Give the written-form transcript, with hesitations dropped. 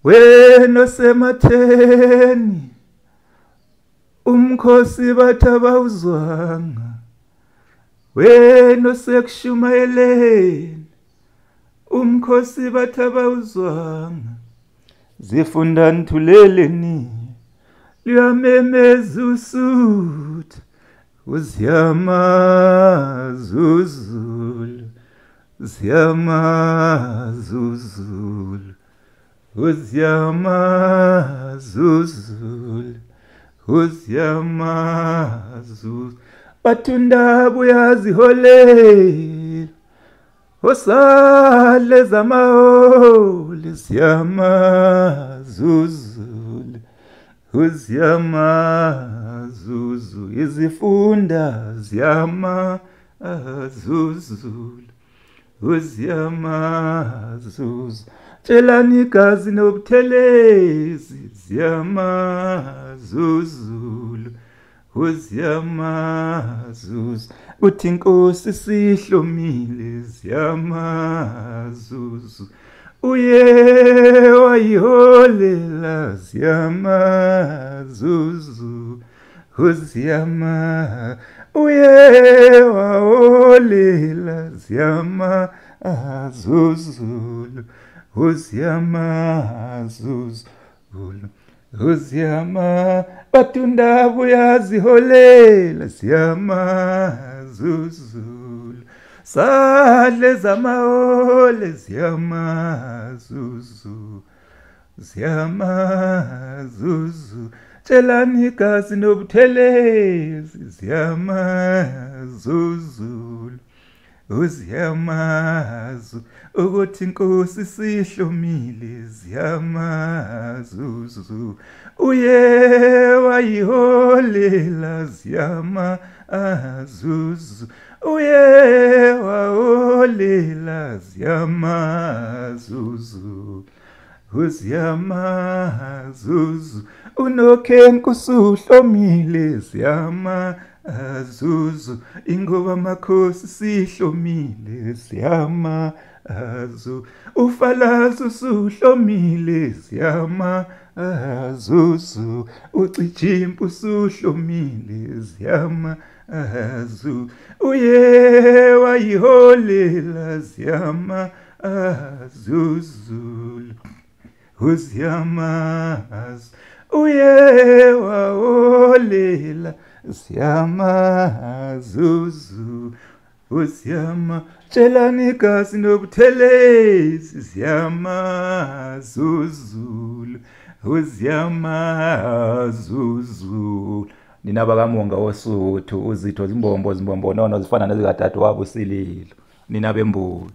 wena osematheni umkhosi bathi abawuzwanga, wena osekushumayeleni umkhosi bathi abawuzwanga. Zifunda nithuleleni luyamemeza usuthu, uziyamaza uzulu, uziyamaza uzulu, uziyamaza uzulu, uziyamaza uzulu. Bathi undaba uyaziholela, osale zamahole, ziyamaza uzulu, uziyamaza uzulu. Izifunda ziyamaza uzulu, uziyamaza uzulu. Tshelani igazi nobuthelezi, ziyamaza uzulu, uziyamaza uzulu. Uthi inkosi sihlomile, ziyamaza uzulu. Uye wayiholela, ziyamaza uzulu, uziyamaza. Uye waholela, ziyamaza uzulu, uziyamaza uzulu, uziyamaza. Bathi undaba uyaziholela, ziyamaza uzulu. Sadle zamahole, ziyamaza uzulu, ziyamaza uzulu. Tshelani igazi nobuthelezi, ziyamaza uzulu, uziyamaza. Ukuthi inkosi sihlomile, ziyamaza uzulu. Uye wayiholela, ziyamaza uzulu. Uye waholela, ziyamaza uzulu, uziyamaza uzulu. Unokhenku usuhlomile, ziyamaza uzulu. Ingoba amakhosi sihlomile, ziyamaza uzulu. Ufalazi usuhlomile, ziyamaza uzulu. Ucijimpa usuhlomile, ziyamaza uzulu. Uye wayiholela, ziyamaza uzulu, uziyamaza. Uye waholela, ziyamaza uzulu, uziyamaza. Tshelani igazi nobuthelezi, ziyamaza uzulu, uziyamaza uzulu. Nina bakamonga woSuthu, uZitho Zimbombo Zimbombonono zifana nezikadade wabo uSililo, nina bembuti.